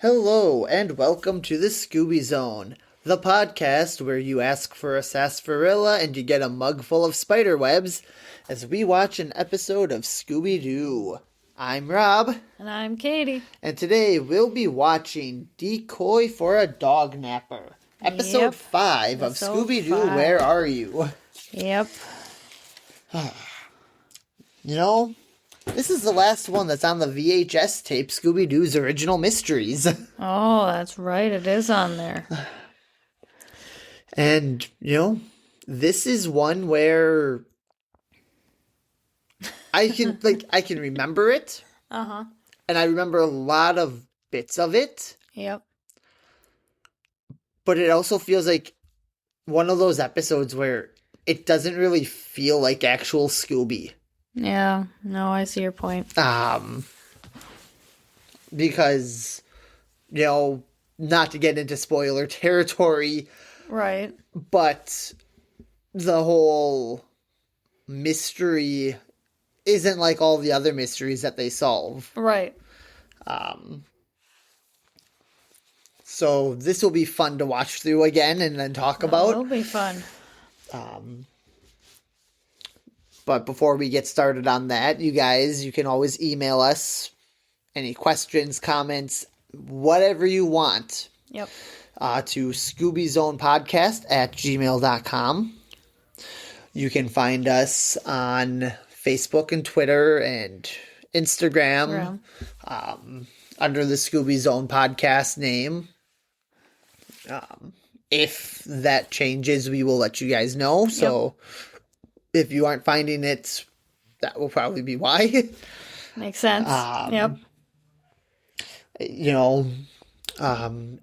Hello, and welcome to the Scooby Zone, the podcast where you ask for a sarsaparilla and you get a mug full of spider webs as we watch an episode of Scooby-Doo. I'm Rob. And I'm Katie. And today we'll be watching Decoy for a Dognapper, Episode 5 of Scooby-Doo Where Are You? Yep. This is the last one that's on the VHS tape, Scooby-Doo's Original Mysteries. Oh, that's right. It is on there. And, this is one where I can remember it. Uh-huh. And I remember a lot of bits of it. Yep. But it also feels like one of those episodes where it doesn't really feel like actual Scooby. Yeah. No, I see your point. Because, not to get into spoiler territory. Right. But the whole mystery isn't like all the other mysteries that they solve. Right. So this will be fun to watch through again and then talk about. It'll be fun. But before we get started on that, you can always email us any questions, comments, whatever you want. Yep. To ScoobyZonePodcast@gmail.com. You can find us on Facebook and Twitter and Instagram under the Scooby Zone podcast name. If that changes, we will let you guys know. So if you aren't finding it, that will probably be why. Makes sense. Yep.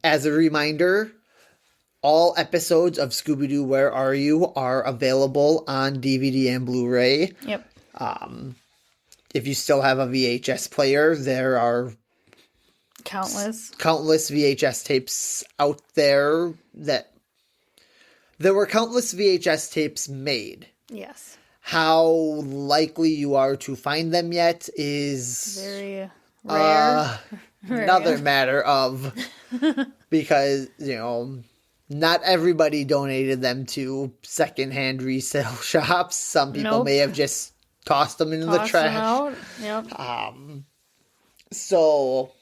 As a reminder, all episodes of Scooby-Doo Where Are You are available on DVD and Blu-ray. Yep. If you still have a VHS player, there are countless VHS tapes out there that there were countless VHS tapes made. Yes. How likely you are to find them yet is very rare. Another matter of because, not everybody donated them to secondhand resale shops. Some people may have just tossed them into the trash. Them out. Yep. So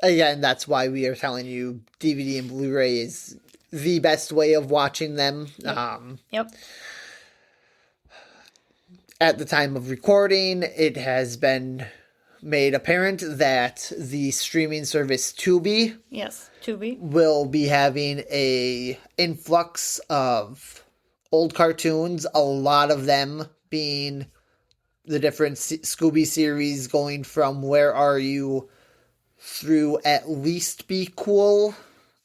again, that's why we are telling you DVD and Blu-ray is the best way of watching them. Yep. At the time of recording, it has been made apparent that the streaming service Tubi, will be having a influx of old cartoons, a lot of them being the different Scooby series going from Where Are You through at least Be Cool.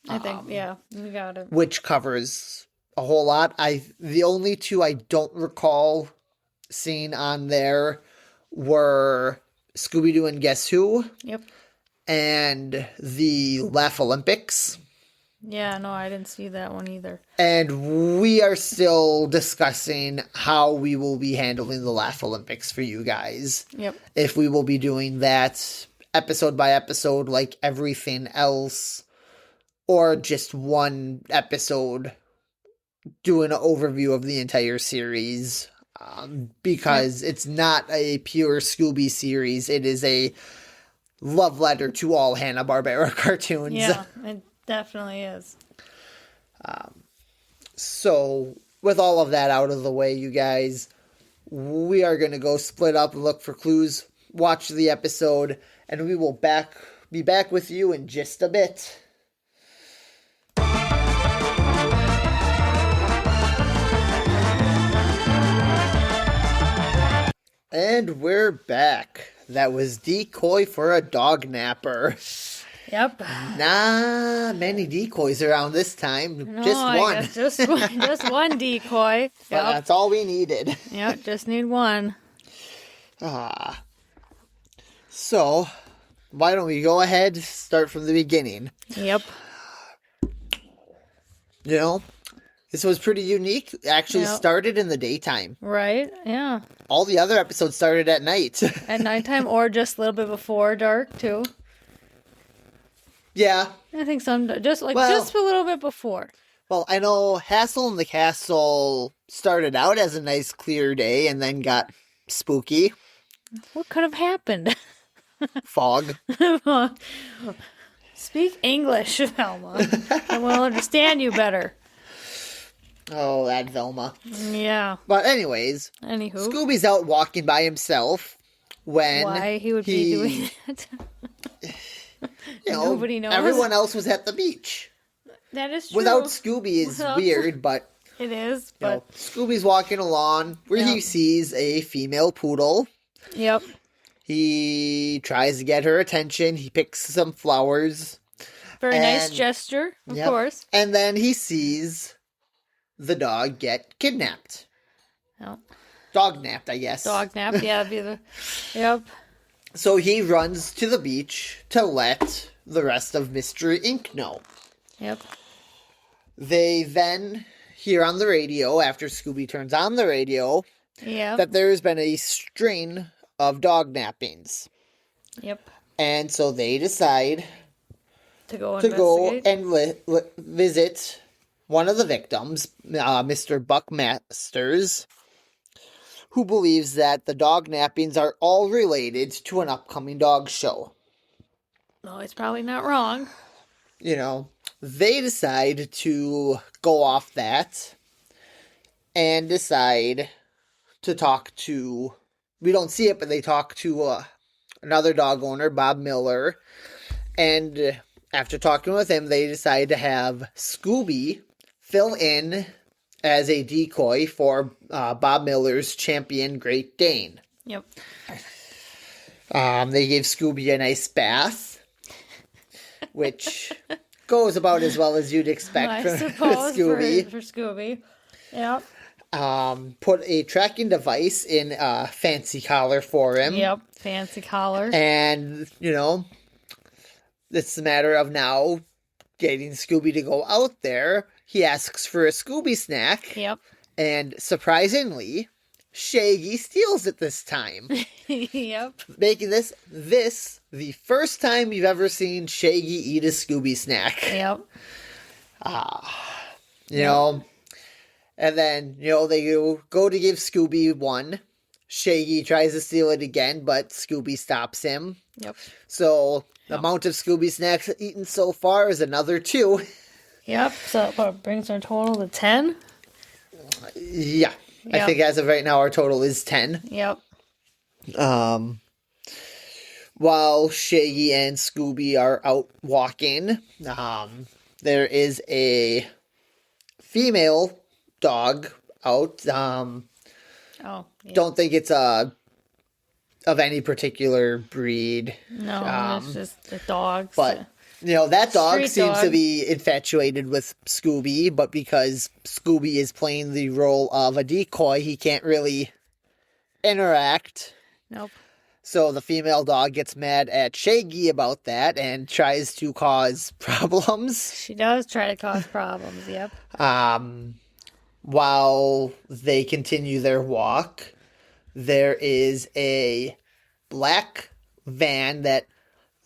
I think, we got it. Which covers a whole lot. The only two I don't recall seeing on there were Scooby-Doo and Guess Who? Yep. And the Laugh Olympics. Yeah, no, I didn't see that one either. And we are still discussing how we will be handling the Laugh Olympics for you guys. Yep. If we will be doing that episode by episode like everything else, or just one episode doing an overview of the entire series. Because it's not a pure Scooby series. It is a love letter to all Hanna-Barbera cartoons. Yeah, it definitely is. So, with all of that out of the way, you guys, we are going to go split up and look for clues, watch the episode, and we will be back with you in just a bit. And we're back. That was Decoy for a Dognapper. Yep. Not many decoys around this time. No, just one. Just one decoy. Yep. But that's all we needed. Yep, just need one. So, why don't we go ahead, start from the beginning? Yep. This was pretty unique. It actually started in the daytime. Right, yeah. All the other episodes started at night. At nighttime or just a little bit before dark, too. Yeah. I think just a little bit before. Well, I know Hassle in the Castle started out as a nice clear day and then got spooky. What could have happened? Fog. Speak English, Velma, and we'll understand you better. Oh, that Velma. Yeah. But anyways, Scooby's out walking by himself when why he would be doing that. Nobody knows. Everyone else was at the beach. That is true. Without Scooby is weird, but it is. But Scooby's walking along where he sees a female poodle. Yep. He tries to get her attention. He picks some flowers. Very nice gesture, of course. And then he sees the dog get kidnapped. Yep. Dognapped, I guess. Dognapped, yeah. Yep. So he runs to the beach to let the rest of Mystery Inc. know. Yep. They then hear on the radio, after Scooby turns on the radio, that there's been a string of dog nappings. Yep. And so they decide to go and visit one of the victims, Mr. Buck Masters, who believes that the dog nappings are all related to an upcoming dog show. No, he's probably not wrong. They decide to go off that and decide to talk to, we don't see it, but they talk to another dog owner, Bob Miller. And after talking with him, they decide to have Scooby fill in as a decoy for Bob Miller's champion Great Dane. Yep. They gave Scooby a nice bath, which goes about as well as you'd expect from Scooby. For Scooby. Yep. Put a tracking device in a fancy collar for him. Yep, fancy collar. And, it's a matter of now getting Scooby to go out there. He asks for a Scooby snack. Yep. And surprisingly, Shaggy steals it this time. Yep. Making this the first time you've ever seen Shaggy eat a Scooby snack. Yep. And then, they go to give Scooby one. Shaggy tries to steal it again, but Scooby stops him. Yep. So the amount of Scooby snacks eaten so far is another 2. Yep. So what brings our total to 10? Yeah. I think as of right now, our total is 10. Yep. While Shaggy and Scooby are out walking, there is a female dog out. Don't think it's of any particular breed. No, it's just the dogs. But that dog seems to be infatuated with Scooby, but because Scooby is playing the role of a decoy, he can't really interact. Nope. So the female dog gets mad at Shaggy about that and tries to cause problems. She does try to cause problems, yep. While they continue their walk, there is a black van that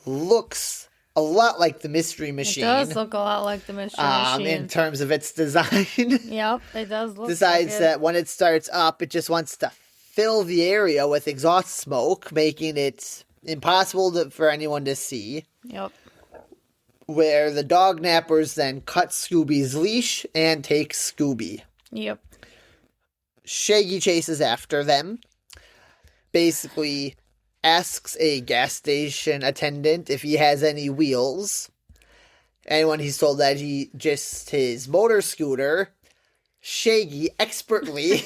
looks a lot like the Mystery Machine. It does look a lot like the Mystery Machine. In terms of its design. Yep, it does look Decides that when it starts up, it just wants to fill the area with exhaust smoke, making it impossible for anyone to see. Yep. Where the Dognappers then cut Scooby's leash and take Scooby. Yep. Shaggy chases after them. Basically asks a gas station attendant if he has any wheels. And when he's told that his motor scooter, Shaggy expertly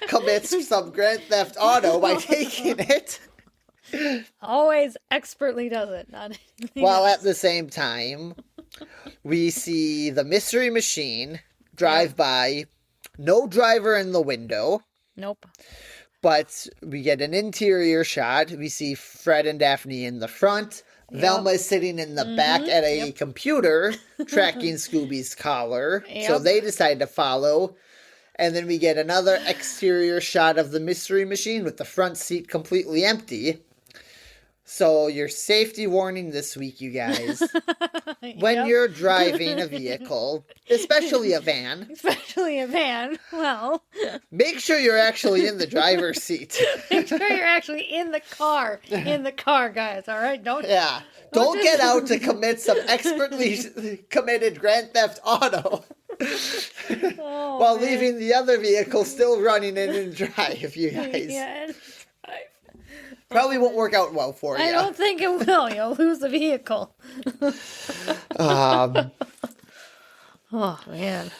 commits some Grand Theft Auto by taking it. Always expertly does it. While at the same time, we see the Mystery Machine drive by. No driver in the window. Nope. But we get an interior shot. We see Fred and Daphne in the front. Yep. Velma is sitting in the back at a computer tracking Scooby's collar. Yep. So they decide to follow. And then we get another exterior shot of the Mystery Machine with the front seat completely empty. So, your safety warning this week, you guys. When you're driving a vehicle, especially a van. Well. Make sure you're actually in the driver's seat. Make sure you're actually in the car. Guys, all right? Don't get out to commit some expertly committed Grand Theft Auto. While leaving the other vehicle still running in and drive, you guys. Yeah. Probably won't work out well for you. I don't think it will. You'll lose the vehicle. Oh, man.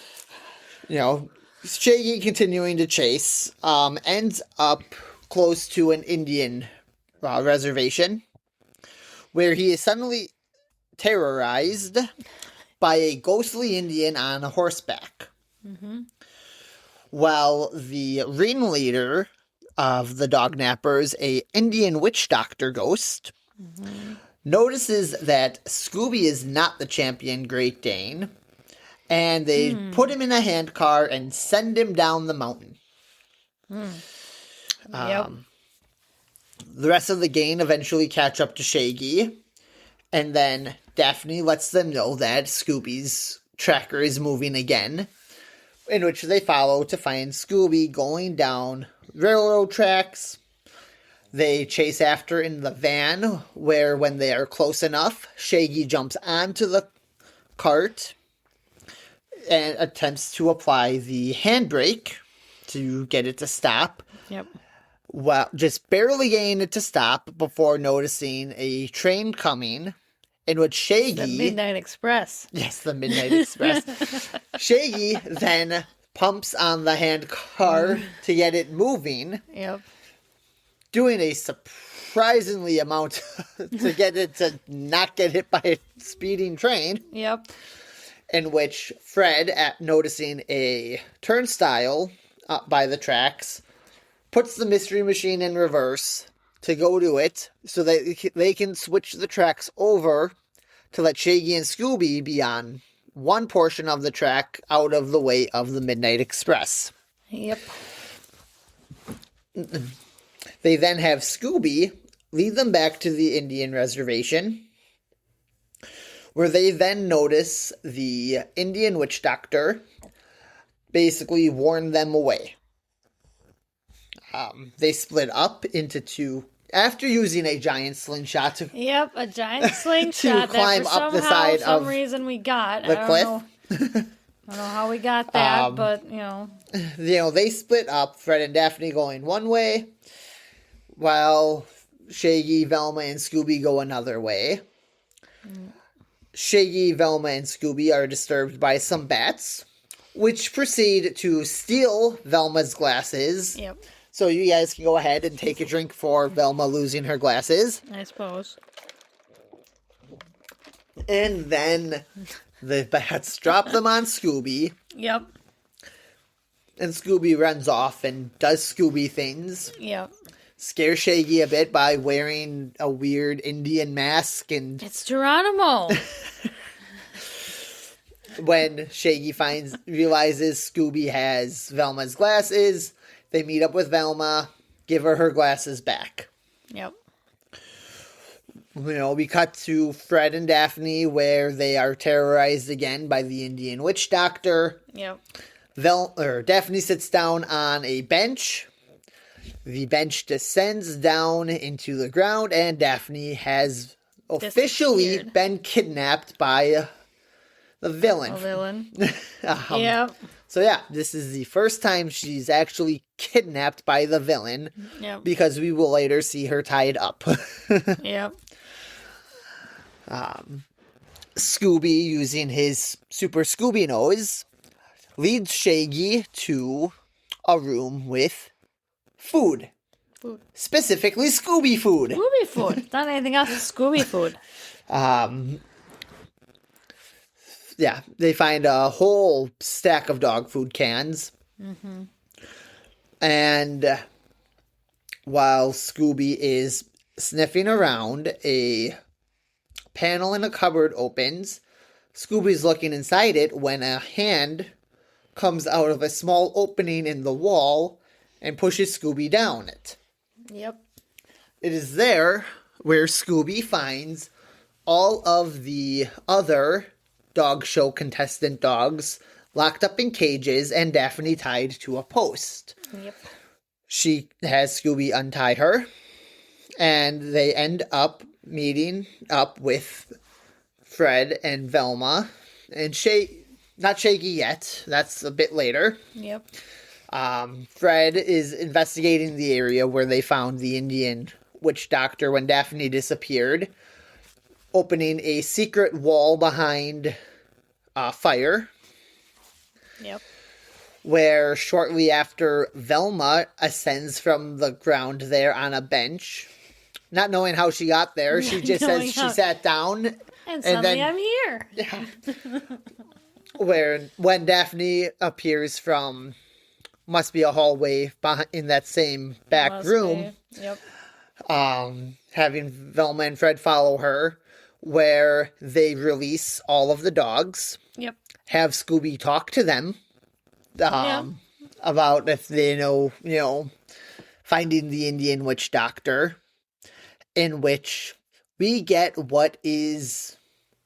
Shaggy continuing to chase, ends up close to an Indian reservation, where he is suddenly terrorized by a ghostly Indian on a horseback. Mm-hmm. While the ringleader of the Dognappers, a Indian witch doctor ghost, notices that Scooby is not the champion Great Dane, and they put him in a handcar and send him down the mountain. Yep. The rest of the gang eventually catch up to Shaggy, and then Daphne lets them know that Scooby's tracker is moving again, in which they follow to find Scooby going down railroad tracks. They chase after in the van, where when they are close enough, Shaggy jumps onto the cart and attempts to apply the handbrake to get it to stop. Yep. Well, just barely getting it to stop before noticing a train coming, in which Shaggy... The Midnight Express. Yes, the Midnight Express. Shaggy then pumps on the handcar to get it moving. Yep. Doing a surprisingly amount to get it to not get hit by a speeding train. Yep. In which Fred, at noticing a turnstile up by the tracks, puts the mystery machine in reverse to go to it so that they can switch the tracks over to let Shaggy and Scooby be on one portion of the track out of the way of the Midnight Express. Yep. They then have Scooby lead them back to the Indian reservation, where they then notice the Indian witch doctor basically warn them away. They split up into two after using a giant slingshot to a giant slingshot to climb up the side for some of reason we got the cliff. I don't know how we got that, but they split up. Fred and Daphne going one way, while Shaggy, Velma, and Scooby go another way. Shaggy, Velma, and Scooby are disturbed by some bats, which proceed to steal Velma's glasses. Yep. So you guys can go ahead and take a drink for Velma losing her glasses. I suppose. And then the bats drop them on Scooby. Yep. And Scooby runs off and does Scooby things. Yep. Scare Shaggy a bit by wearing a weird Indian mask. And it's Geronimo. When Shaggy realizes Scooby has Velma's glasses, they meet up with Velma, give her glasses back. Yep. We cut to Fred and Daphne, where they are terrorized again by the Indian witch doctor. Yep. Daphne sits down on a bench. The bench descends down into the ground, and Daphne has officially been kidnapped by the villain. A villain. Yep. So yeah, this is the first time she's actually kidnapped by the villain. Yep. Because we will later see her tied up. Yep. Scooby, using his super Scooby nose, leads Shaggy to a room with food. Specifically Scooby food. Scooby food. It's not anything else. It's Scooby food. Yeah, they find a whole stack of dog food cans. Mm-hmm. And while Scooby is sniffing around, a panel in a cupboard opens. Scooby's looking inside it when a hand comes out of a small opening in the wall and pushes Scooby down it. Yep. It is there where Scooby finds all of the other dog show contestant dogs locked up in cages and Daphne tied to a post. Yep. She has Scooby untie her, and they end up meeting up with Fred and Velma, and not Shaggy yet. That's a bit later. Yep. Fred is investigating the area where they found the Indian witch doctor when Daphne disappeared, opening a secret wall behind fire. Yep. Where shortly after Velma ascends from the ground there on a bench. Not knowing how she got there, she just says she sat down. And suddenly I'm here. Yeah. When Daphne appears from, must be a hallway in that same back room. Yep. Having Velma and Fred follow her, where they release all of the dogs. Yep. Have Scooby talk to them. About if they know, finding the Indian witch doctor, in which we get what is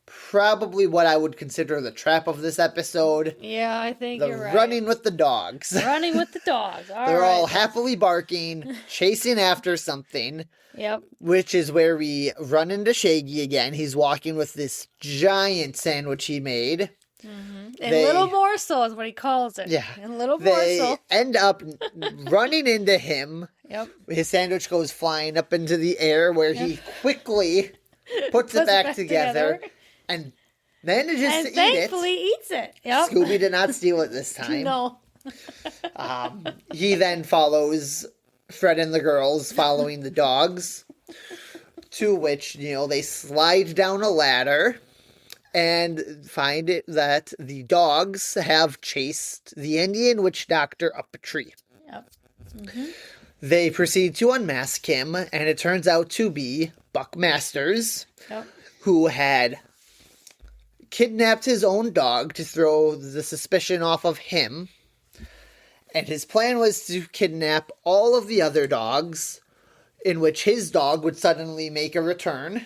probably what I would consider the trap of this episode. Yeah, I think you're right. Running with the dogs. Running with the dogs. They're all happily barking, chasing after something. Yep. Which is where we run into Shaggy again. He's walking with this giant sandwich he made. Mm-hmm. And little morsel is what he calls it. Yeah. And little they morsel. End up running into him. Yep. His sandwich goes flying up into the air where he quickly puts it back together and manages to eat it. Thankfully eats it. Yep. Scooby did not steal it this time. No. He then follows Fred and the girls following the dogs, to which, they slide down a ladder and find it that the dogs have chased the Indian witch doctor up a tree. Yep. Mm-hmm. They proceed to unmask him, and it turns out to be Buck Masters, who had kidnapped his own dog to throw the suspicion off of him. And his plan was to kidnap all of the other dogs, in which his dog would suddenly make a return,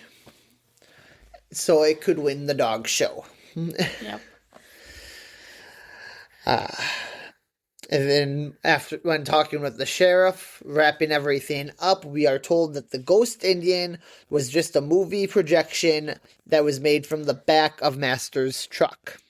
so it could win the dog show. Yep. And then when talking with the sheriff, wrapping everything up, we are told that the Ghost Indian was just a movie projection that was made from the back of Master's truck.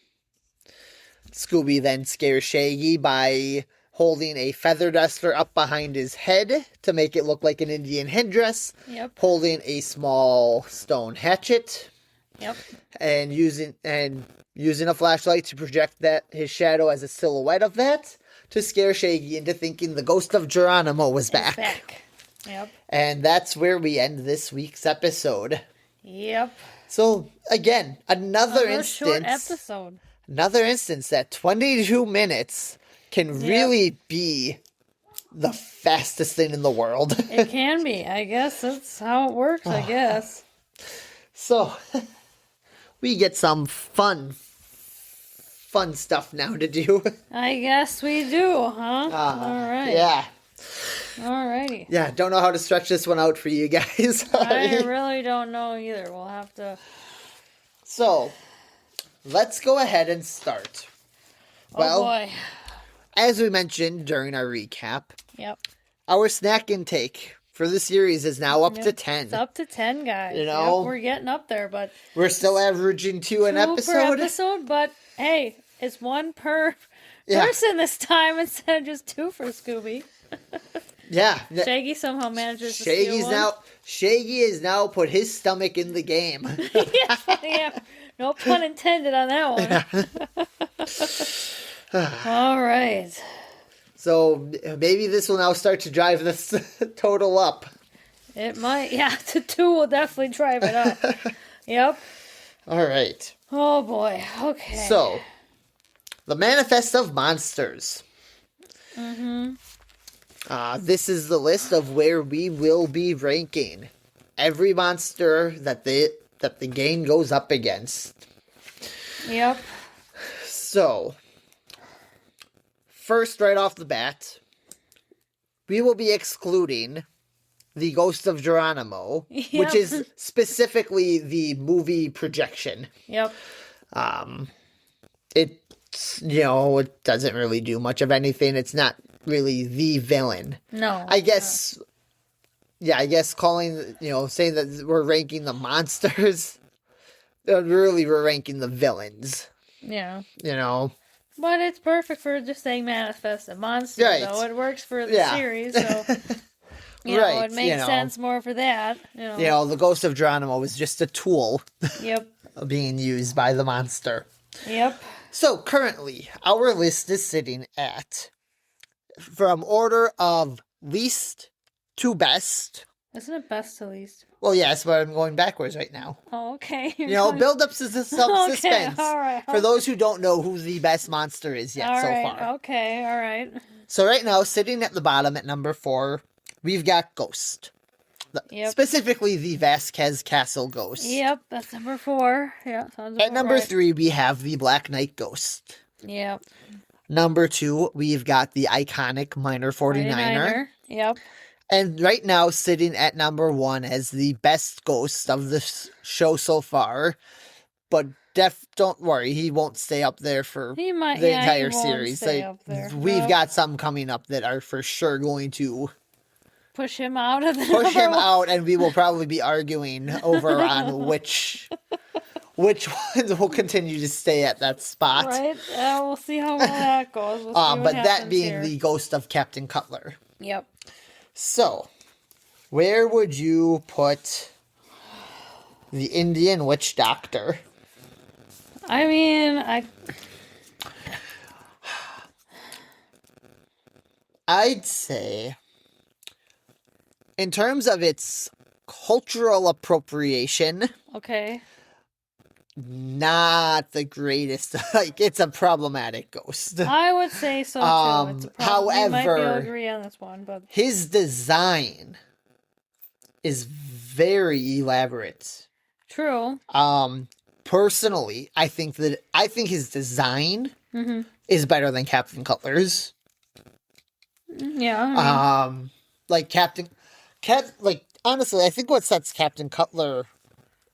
Scooby then scares Shaggy by holding a feather duster up behind his head to make it look like an Indian headdress. Yep. Holding a small stone hatchet. Yep. And using a flashlight to project his shadow as a silhouette of that, to scare Shaggy into thinking the ghost of Geronimo was back. Yep. And that's where we end this week's episode. Yep. So, again, another short episode. Another instance that 22 minutes can really be the fastest thing in the world. It can be. I guess that's how it works, I guess. So, we get some fun stuff now to do. I guess we do, huh? All right. Yeah. Alrighty. Yeah, don't know how to stretch this one out for you guys. I really don't know either. We'll have to... So, let's go ahead and start. Oh boy. As we mentioned during our recap, our snack intake for the series is now up to 10. It's up to 10, guys. We're getting up there, but... We're still averaging two an episode. Per episode, but hey, it's one per person this time instead of just two for Scooby. Yeah. Shaggy somehow manages to steal one. Shaggy has now put his stomach in the game. yeah. No pun intended on that one. All right. So maybe this will now start to drive this total up. It might. Yeah, the 2 will definitely drive it up. Yep. All right. Oh, boy. Okay. So, the Manifest of Monsters. Mm-hmm. This is the list of where we will be ranking every monster that the game goes up against. Yep. So, first, right off the bat, we will be excluding the Ghost of Geronimo, which is specifically the movie projection. Yep. It doesn't really do much of anything. It's not really the villain. No. I guess calling, saying that we're ranking the monsters, really we're ranking the villains. Yeah. But it's perfect for just saying manifested monster, though. It works for the series, so... it makes sense more for that. The Ghost of Geronimo was just a tool. Yep. Being used by the monster. Yep. So currently, our list is sitting at, from order of least to best. Isn't it best to least? Well, yes, but I'm going backwards right now. Oh, okay. Build up suspense. All right. For those who don't know who the best monster is yet so far. Okay, all right. So right now, sitting at the bottom at number 4, we've got Ghost. Specifically, the Vasquez Castle Ghost. Yep, that's number 4. Yeah, sounds at number 3, we have the Black Knight Ghost. Yep. Number 2, we've got the iconic Minor 49er. Yep. And right now, sitting at number 1 as the best ghost of this show so far. But don't worry, he won't stay up there for the entire series. We've got some coming up that are for sure going to push him out of out, and we will probably be arguing over on which ones will continue to stay at that spot. Right. We'll see how well that goes. But that being the ghost of Captain Cutler. Yep. So, where would you put the Indian witch doctor? I mean, I'd say, in terms of its cultural appropriation, not the greatest. It's a problematic ghost. I would say so too. However, we might be able to agree on this one, but his design is very elaborate. True. Personally, I think his design is better than Captain Cutler's. Yeah. Honestly, I think what sets Captain Cutler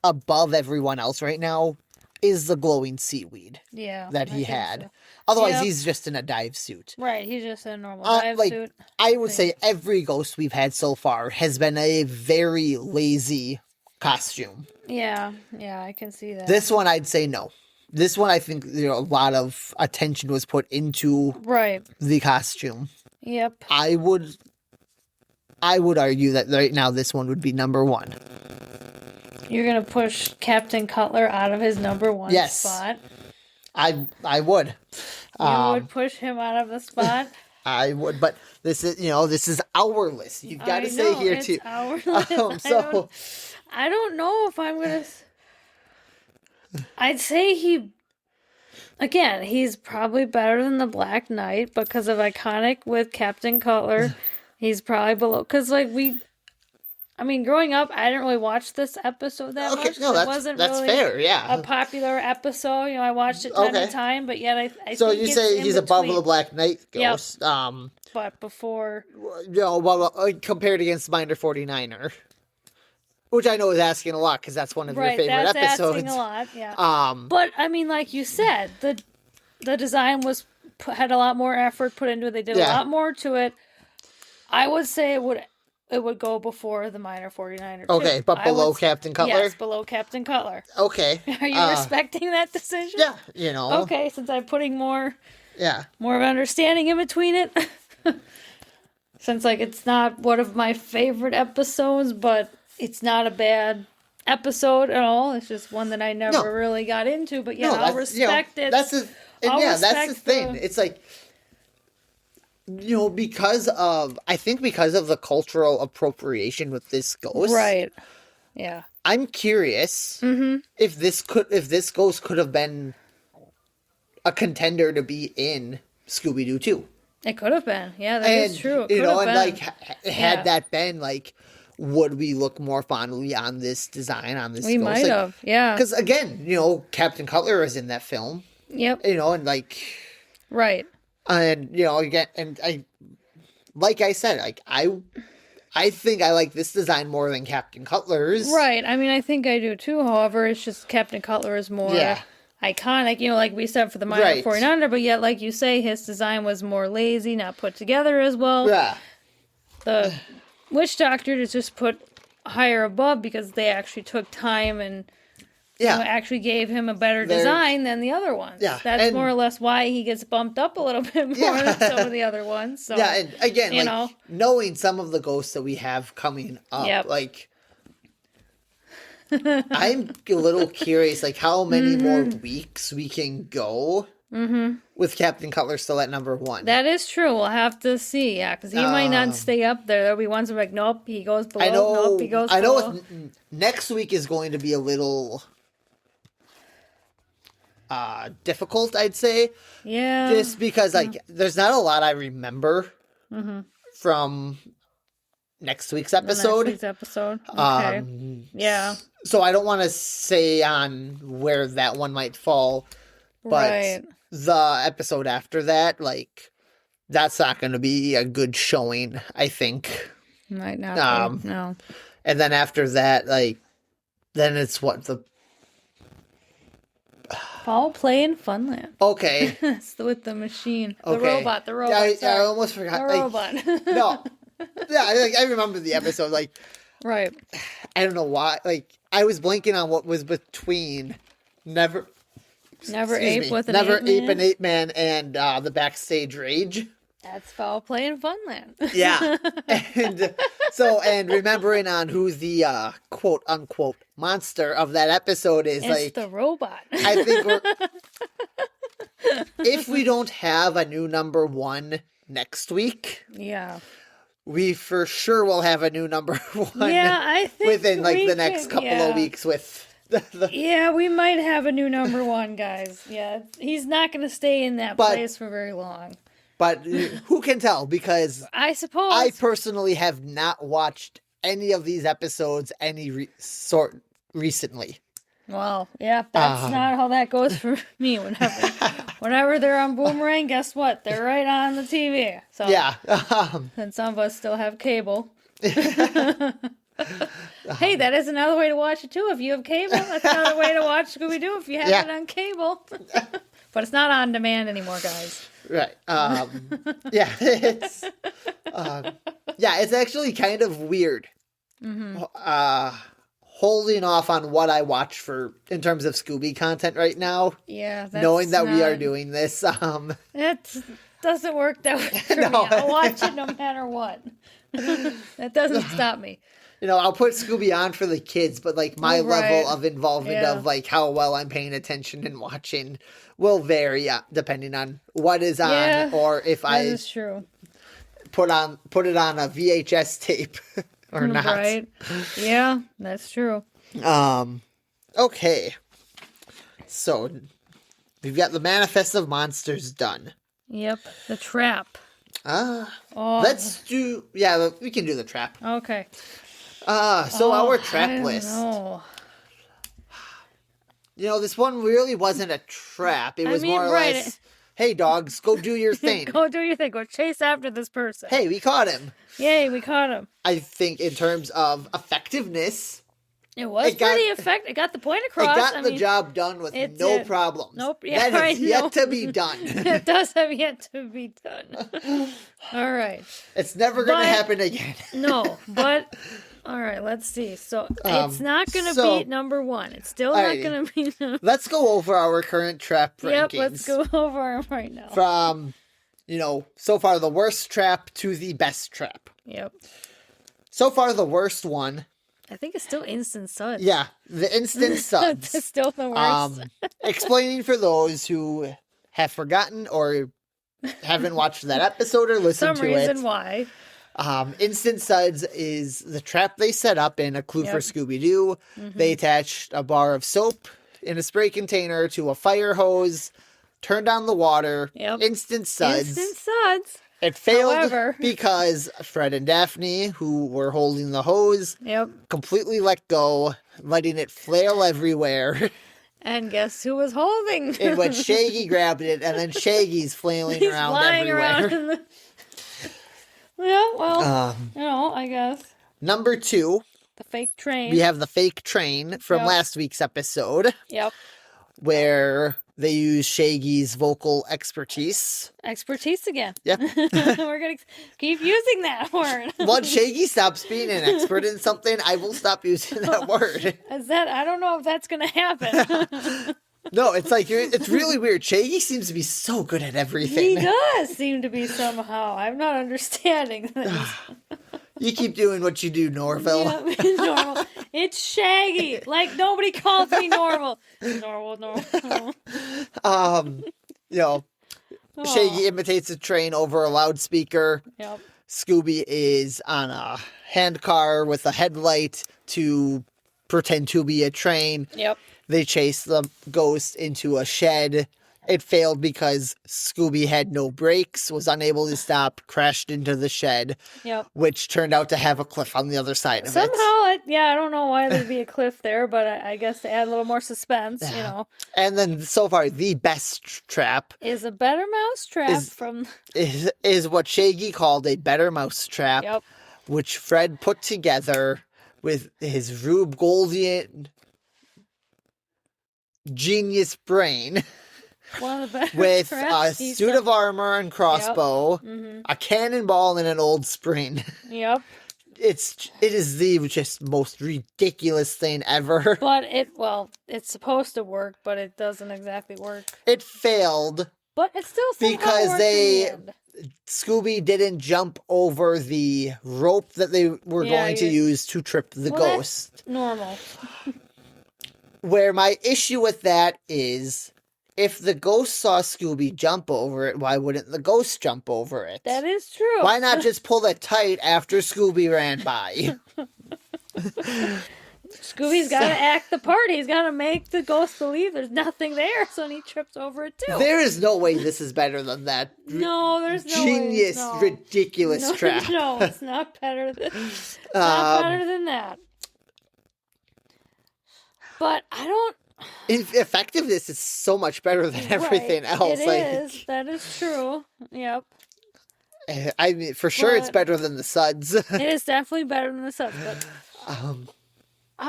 above everyone else right now is the glowing seaweed that he had. So. Otherwise, he's just in a dive suit. Right, he's just in a normal dive suit. I would say every ghost we've had so far has been a very lazy costume. Yeah, I can see that. This one, I'd say no. This one, I think a lot of attention was put into the costume. Yep. I would argue that right now this one would be number 1. You're gonna push Captain Cutler out of his number 1 spot. I would. You would push him out of the spot. I would, but this is our list. You've got to say here too. Our list. I don't know if I'm gonna. I'd say he's probably better than the Black Knight because of iconic with Captain Cutler. He's probably below because growing up, I didn't really watch this episode that much. No, that's really fair. Yeah, a popular episode. I watched it time to time, but yet I so think you say he's above the Black Knight Ghost. Yep. But before, compared against Minor 49er, which I know is asking a lot because that's one of your favorite that's episodes. Asking a lot, yeah. But like you said, the design had a lot more effort put into it. They did a lot more to it. I would say it would go before the Minor 49er. Okay, but below Captain Cutler? Yes, below Captain Cutler. Okay. Are you respecting that decision? Yeah, Okay, since I'm putting more of an understanding in between it. Since it's not one of my favorite episodes, but it's not a bad episode at all. It's just one that I never really got into, but I'll respect it. That's the thing. It's because of the cultural appropriation with this ghost. Right. Yeah. I'm curious if this ghost could have been a contender to be in Scooby-Doo 2. It could have been. Yeah, that is true. It had that been would we look more fondly on this design, on this ghost? We might have, yeah. Because again, Captain Cutler is in that film. Yep. Right. And again, and I, like I said, I think I like this design more than Captain Cutler's. Right. I mean, I think I do too. However, it's just Captain Cutler is more iconic, like we said for the Minor 49 but yet, like you say, his design was more lazy, not put together as well. Yeah. The Witch Doctor is just put higher above because they actually took time and actually gave him a better design than the other ones. Yeah. That's more or less why he gets bumped up a little bit more than some of the other ones. So, yeah, and again, knowing some of the ghosts that we have coming up, I'm a little curious, how many more weeks we can go with Captain Cutler still at number 1. That is true. We'll have to see, because he might not stay up there. There'll be ones where nope, he goes below, nope, he goes below. I know next week is going to be a little difficult, I'd say. Yeah. Just because, there's not a lot I remember from next week's episode. Okay. Yeah. So I don't want to say on where that one might fall, but the episode after that, that's not going to be a good showing, I think. Might not be, no. And then after that, then it's what the... Foul Play in Funland. Okay. With the machine. The robot. I almost forgot. The robot. No. Yeah, I remember the episode, Right. I don't know why, I was blanking on what was between Never Ape and Ape Man and the Backstage Rage. That's Foul Play in Funland. Yeah. And remembering on who the quote unquote monster of that episode is, it's the robot. I think if we don't have a new number 1 next week. Yeah. We for sure will have a new number 1. Yeah, I think within the next couple of weeks with Yeah, we might have a new number 1, guys. Yeah, he's not going to stay in that place for very long. But who can tell? Because I suppose I personally have not watched any of these episodes recently. Well, yeah, that's not how that goes for me. Whenever they're on Boomerang, guess what? They're right on the TV. So yeah, and some of us still have cable. Hey, that is another way to watch it too. If you have cable, that's another way to watch Scooby-Doo if you have it on cable. But it's not on demand anymore, guys. Right. Yeah, it's actually kind of weird. Holding off on what I watch in terms of Scooby content right now. Yeah. Knowing that we are doing this. It doesn't work that way for me. I'll watch it no matter what. That doesn't stop me. I'll put Scooby on for the kids, but my level of involvement of how well I'm paying attention and watching will vary depending on what is on or if that is true. Put it on a VHS tape or not. Right. Yeah, that's true. Okay. So we've got the Manifest of Monsters done. Yep. The trap. Let's do we can do the trap. Okay. So our trap list. This one really wasn't a trap. It was more or less, hey, dogs, go do your thing. Go do your thing. Go chase after this person. Hey, we caught him. Yay, we caught him. I think in terms of effectiveness, it was pretty effective. It got the point across. It got the job done with no problems. Nope. Yeah, that has yet to be done. It does have yet to be done. All right. It's never going to happen again. No, but... All right, let's see. So it's not going to beat number 1. It's still not going to be... Let's go over our current trap rankings. Yep, let's go over them right now. From, so far the worst trap to the best trap. Yep. So far the worst one... I think it's still Instant Suds. Yeah, the Instant Suds. It's still the worst. Explaining for those who have forgotten or haven't watched that episode or listened to it. Some reason why. Instant Suds is the trap they set up in A Clue for Scooby-Doo. They attached a bar of soap in a spray container to a fire hose, turned on the water. Yep. Instant Suds. Instant Suds. It failed because Fred and Daphne, who were holding the hose, completely let go, letting it flail everywhere. And guess who was holding? In which Shaggy grabbed it, and then Shaggy's flailing around everywhere. Yeah, well, I guess. Number 2. The fake train. We have the fake train from last week's episode. Yep. Where they use Shaggy's vocal expertise. Expertise again. Yep. We're going to keep using that word. Once Shaggy stops being an expert in something, I will stop using that word. I don't know if that's going to happen. No, it's like, it's really weird. Shaggy seems to be so good at everything. He does seem to be somehow. I'm not understanding this. You keep doing what you do, Norville. Yeah, normal. It's Shaggy. Like, nobody calls me normal. Normal. Shaggy imitates a train over a loudspeaker. Yep. Scooby is on a handcar with a headlight to pretend to be a train. Yep. They chase the ghost into a shed. It failed because Scooby had no brakes, was unable to stop, crashed into the shed, which turned out to have a cliff on the other side of it. Somehow, I don't know why there'd be a cliff there, but I guess to add a little more suspense, And then, so far, the best trap is a better mouse trap is what Shaggy called a better mouse trap, which Fred put together with his Rube Goldberg genius brain. One of the better with a suit of armor and crossbow, a cannonball, and an old spring. Yep. It is the just most ridiculous thing ever. But it's supposed to work, but it doesn't exactly work. It failed. But it still because worked in the end. Scooby didn't jump over the rope that they were going to use to trip the ghost. That's normal. Where my issue with that is, if the ghost saw Scooby jump over it, why wouldn't the ghost jump over it? That is true. Why not just pull it tight after Scooby ran by? Scooby's got to act the part. He's got to make the ghost believe there's nothing there, so then he trips over it too. There is no way this is better than that. No, there's no genius, way. No. Ridiculous trap. No, it's not better not better than that. But I don't... Effectiveness is so much better than everything else. It is. That is true. Yep. I mean, for sure, it's better than the Suds. It is definitely better than the Suds, but I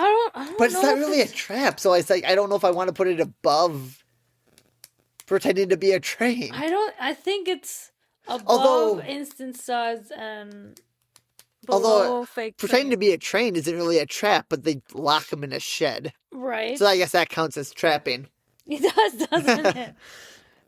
don't. But it's not really a trap, so it's like I don't know if I want to put it above pretending to be a train. I think it's above instant Suds and. Although pretending to be a train isn't really a trap, but they lock him in a shed. Right. So I guess that counts as trapping. It does, doesn't it?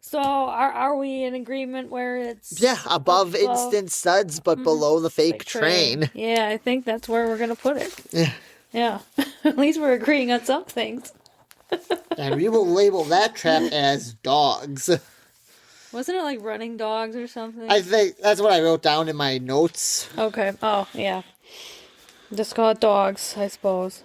So are we in agreement where it's... above instant Suds, but below the fake train. Yeah, I think that's where we're going to put it. Yeah. At least we're agreeing on some things. And we will label that trap as dogs. Wasn't it like running dogs or something? I think that's what I wrote down in my notes. Okay. Oh, yeah. Just call it dogs, I suppose.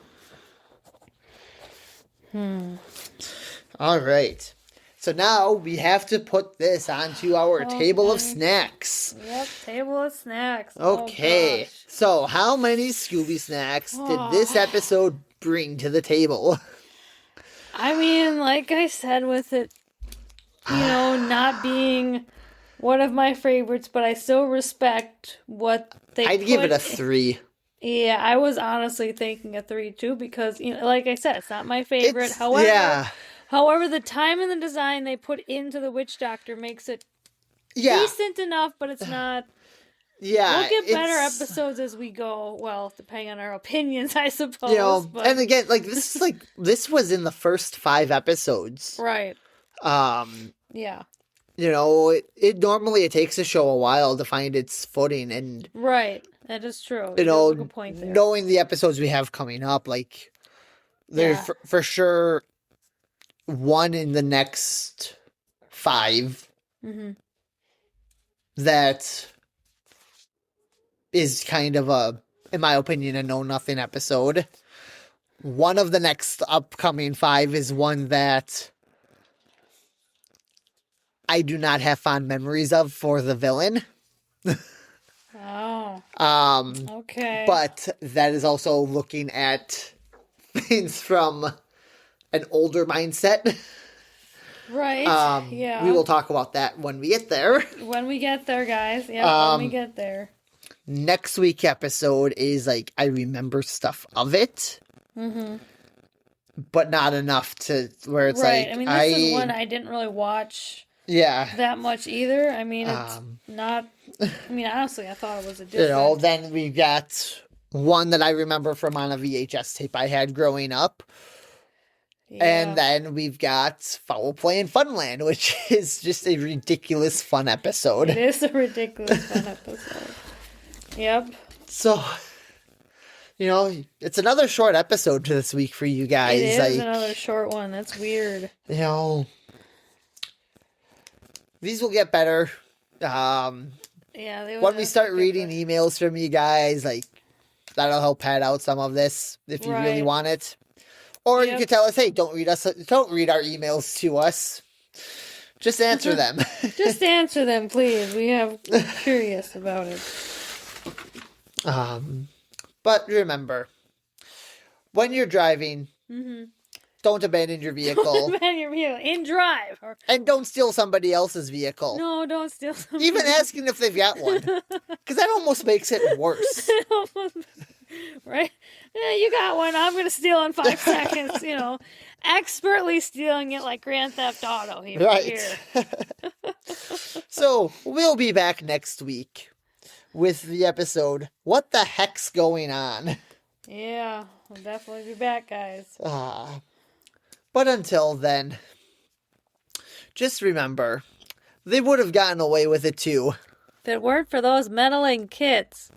All right. So now we have to put this onto our table of snacks. Yep, table of snacks. Okay. Oh, so how many Scooby snacks did this episode bring to the table? I mean, like I said with it, not being one of my favorites, but I still respect what I'd give it a 3. Yeah, I was honestly thinking a 3 too, because like I said, it's not my favorite. However, the time and the design they put into the Witch Doctor makes it decent enough, but it's not. Yeah, we'll get better episodes as we go. Well, depending on our opinions, I suppose. And again, this was in the first 5 episodes, right? Yeah. It normally takes a show a while to find its footing, and right, that is true. Good point there. Knowing the episodes we have coming up, like there's for sure one in the next 5 that is kind of a, in my opinion, a know-nothing episode. One of the next upcoming 5 is one that I do not have fond memories of for the villain. Okay. But that is also looking at things from an older mindset. Right. Yeah. We will talk about that when we get there. When we get there, guys. Yeah, when we get there. next week episode is like, I remember stuff of it. Mm-hmm. But not enough to where it's like... I mean, this is one I didn't really watch that much either. I mean, it's not... I mean, honestly, I thought it was a different... then we got one that I remember from on a VHS tape I had growing up. Yeah. And then we've got Foul Play in Funland, which is just a ridiculous fun episode. It is a ridiculous fun episode. Yep. So... it's another short episode this week for you guys. It is another short one. That's weird. These will get better. When we start reading emails from you guys, like, that'll help pad out some of this if you really want it. Or you could tell us, hey, don't read our emails to us. Just answer them. Just answer them, please. We're curious about it. But remember, when you're driving, don't abandon your vehicle. Don't abandon your vehicle. In drive. And don't steal somebody else's vehicle. No, don't steal somebody. Even asking if they've got one. Because that almost makes it worse. Right? Yeah, you got one. I'm going to steal in 5 seconds. Expertly stealing it like Grand Theft Auto here. Right. So, we'll be back next week with the episode, What the Heck's Going On? Yeah, we'll definitely be back, guys. But until then, just remember, they would have gotten away with it too. If it weren't for those meddling kids.